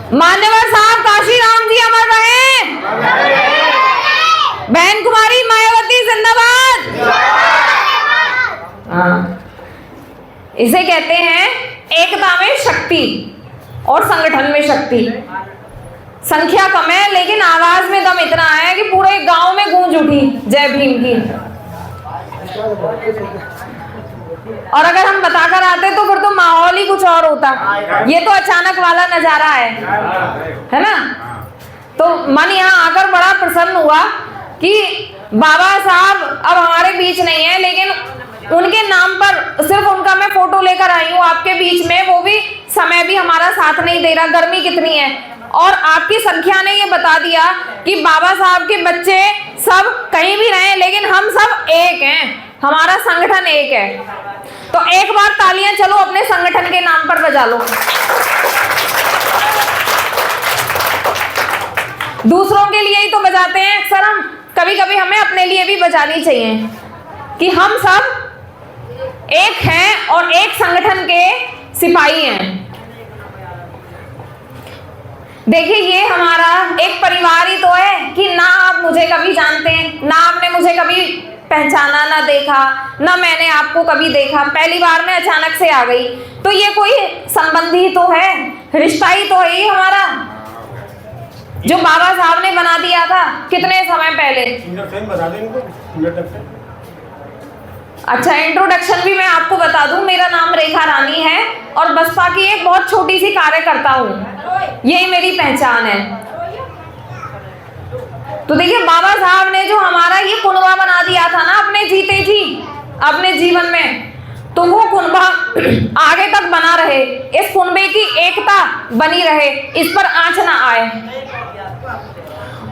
मान्यवर साहब काशीराम जी अमर रहे। बहन कुमारी मायावती जिंदाबाद। इसे कहते हैं एकता में शक्ति और संगठन में शक्ति। संख्या कम है लेकिन आवाज में दम इतना है कि पूरे गांव में गूंज उठी जय भीम की। और अगर हम बताकर आते तो फिर तो माहौल ही कुछ और होता। ये तो अचानक वाला नजारा है ना। तो मन यहाँ आकर बड़ा प्रसन्न हुआ कि बाबा साहब अब हमारे बीच नहीं है, लेकिन उनके नाम पर सिर्फ उनका मैं फोटो लेकर आई हूँ आपके बीच में। वो भी समय भी हमारा साथ नहीं दे रहा, गर्मी कितनी है। और आपकी संख्या ने ये बता दिया कि बाबा साहब के बच्चे सब कहीं भी रहे लेकिन हम सब एक हैं, हमारा संगठन एक है। तो एक बार तालियां चलो अपने संगठन के नाम पर बजा लो। दूसरों के लिए ही तो बजाते हैं अक्सर हम, कभी कभी हमें अपने लिए भी बजानी चाहिए कि हम सब एक हैं और एक संगठन के सिपाही हैं। देखिए ये हमारा एक परिवार ही तो है कि ना आप मुझे कभी जानते हैं, ना आपने मुझे कभी पहचाना, ना देखा, ना मैंने आपको कभी देखा, पहली बार में अचानक से आ गई। तो ये कोई संबंध ही तो है, रिश्ता ही तो है ये हमारा, जो बाबा साहब ने बना दिया था कितने समय पहले। अच्छा, इंट्रोडक्शन भी मैं आपको बता दूं, मेरा नाम रेखा रानी है और बसपा की एक बहुत छोटी सी कार्यकर्ता हूं, यही मेरी पहचान है। तो देखिए बाबा साहब ने जो हमारा ये कुनबा बना दिया था ना अपने जीते जी अपने जीवन में, तो वो कुनबा आगे तक बना रहे, इस कुनबे की एकता बनी रहे, इस पर आंच ना आए।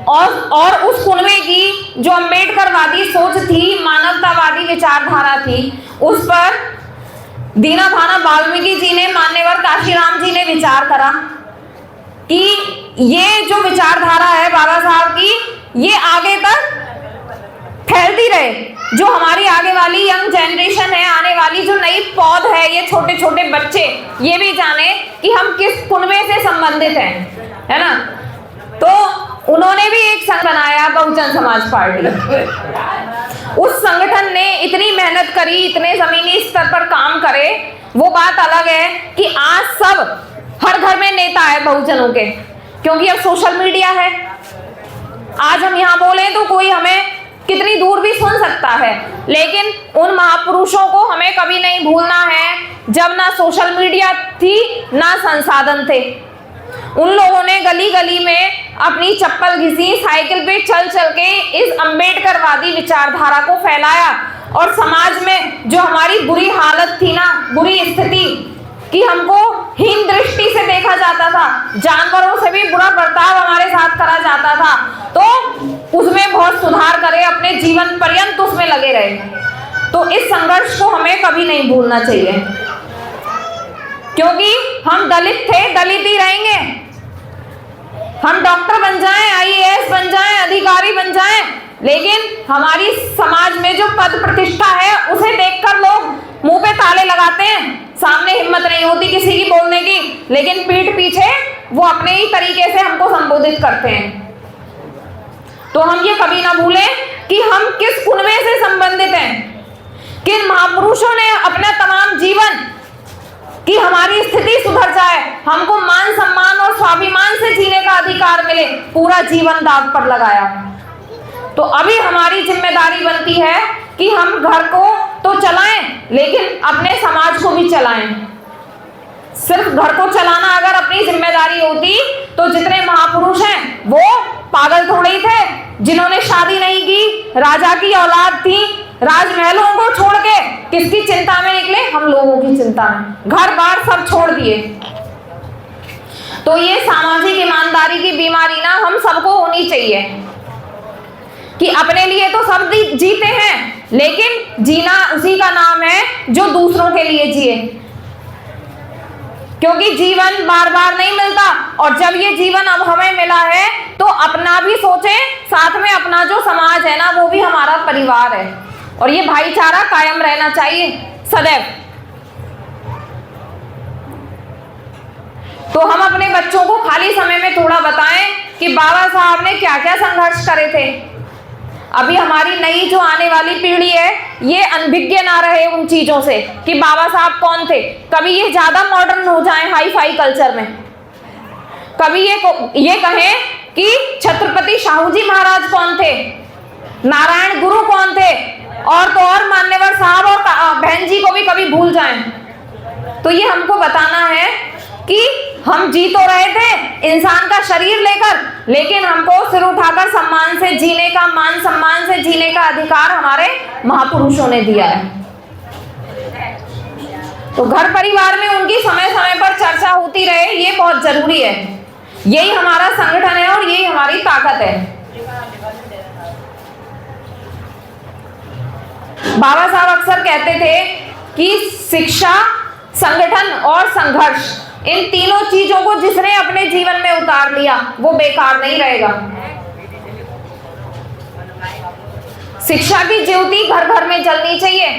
और उस कुनबे की जो अम्बेडकरवादी सोच थी, मानवतावादी विचारधारा थी, उस पर दीना भाना वाल्मीकि जी ने, मान्यवर काशीराम जी ने विचार करा कि ये जो विचारधारा है बाबा साहब की, ये आगे तक फैलती रहे। जो हमारी आगे वाली यंग जनरेशन है, आने वाली जो नई पौध है, ये छोटे छोटे बच्चे ये भी जाने कि हम किस कुनबे से संबंधित हैं, है ना। तो उन्होंने भी एक संघ बनाया, बहुजन समाज पार्टी। उस संगठन ने इतनी मेहनत करी, इतने जमीनी स्तर पर काम करे, वो बात अलग है कि आज सब हर घर में नेता है बहुजनों के, क्योंकि अब सोशल मीडिया है। आज हम यहाँ बोले तो कोई हमें कितनी दूर भी सुन सकता है, लेकिन उन महापुरुषों को हमें कभी नहीं भूलना है जब ना सोशल मीडिया थी ना संसाधन थे। उन लोगों ने गली गली में अपनी चप्पल घिसी, साइकिल पे चल चल के इस अम्बेडकरवादी विचारधारा को फैलाया। और समाज में जो हमारी बुरी हालत थी ना, बुरी स्थिति कि हमको हीन दृष्टि से देखा जाता था, जानवरों से भी बुरा बर्ताव हमारे साथ करा जाता था, तो उसमें बहुत सुधार करे, अपने जीवन पर्यंत उसमें लगे रहे। तो इस संघर्ष को हमें कभी नहीं भूलना चाहिए, क्योंकि हम दलित थे, दलित ही रहेंगे। हम डॉक्टर बन जाएं, आईएएस बन जाएं, अधिकारी बन जाएं, लेकिन हमारी समाज में जो पद प्रतिष्ठा है उसे देखकर लोग मुंह पे ताले लगाते हैं, सामने हिम्मत नहीं होती किसी की बोलने की, लेकिन पीठ पीछे वो अपने ही तरीके से हमको संबोधित करते हैं। तो हम ये कभी ना भूलें कि हम किस कुनबे से संबंधित हैं, किन महापुरुषों ने अपना तमाम जीवन कि हमारी स्थिति सुधर जाए, हमको मान सम्मान और स्वाभिमान से जीने का अधिकार मिले, पूरा जीवन दांव पर लगाया। तो अभी हमारी जिम्मेदारी बनती है कि हम घर को तो चलाएं, लेकिन अपने समाज को भी चलाएं। सिर्फ घर को चलाना अगर अपनी जिम्मेदारी होती तो जितने महापुरुष हैं वो पागल थोड़े ही थे, जिन्होंने शादी नहीं की, राजा की औलाद थी, राजमहलों को छोड़ के किसकी चिंता में निकले, हम लोगों की चिंता में, घर बार सब छोड़ दिए। तो ये सामाजिक ईमानदारी की बीमारी ना हम सबको होनी चाहिए कि अपने लिए तो सब जीते हैं, लेकिन जीना उसी का नाम है जो दूसरों के लिए जिए, क्योंकि जीवन बार बार नहीं मिलता। और जब ये जीवन अब हमें मिला है तो अपना भी सोचें, साथ में अपना जो समाज है ना वो भी हमारा परिवार है, और ये भाईचारा कायम रहना चाहिए सदैव। तो हम अपने बच्चों को खाली समय में थोड़ा बताएं कि बाबा साहब ने क्या क्या संघर्ष करे थे। अभी हमारी नई जो आने वाली पीढ़ी है ये अनभिज्ञ ना रहे उन चीजों से कि बाबा साहब कौन थे। कभी ये ज्यादा मॉडर्न हो जाए हाई फाई कल्चर में, कभी ये कहें कि छत्रपति शाहू जी महाराज कौन थे, नारायण गुरु कौन थे, और तो और मान्यवर साहब और बहन जी को भी कभी भूल जाएं। तो ये हमको बताना है कि हम जी तो रहे थे इंसान का शरीर लेकर, लेकिन हमको सिर उठाकर सम्मान से जीने का, मान सम्मान से जीने का अधिकार हमारे महापुरुषों ने दिया है। तो घर परिवार में उनकी समय समय पर चर्चा होती रहे, ये बहुत जरूरी है। यही हमारा संगठन है और यही हमारी ताकत है। बाबा साहब अक्सर कहते थे कि शिक्षा, संगठन और संघर्ष, इन तीनों चीजों को जिसने अपने जीवन में उतार लिया वो बेकार नहीं रहेगा। शिक्षा की ज्योति घर घर में जलनी चाहिए।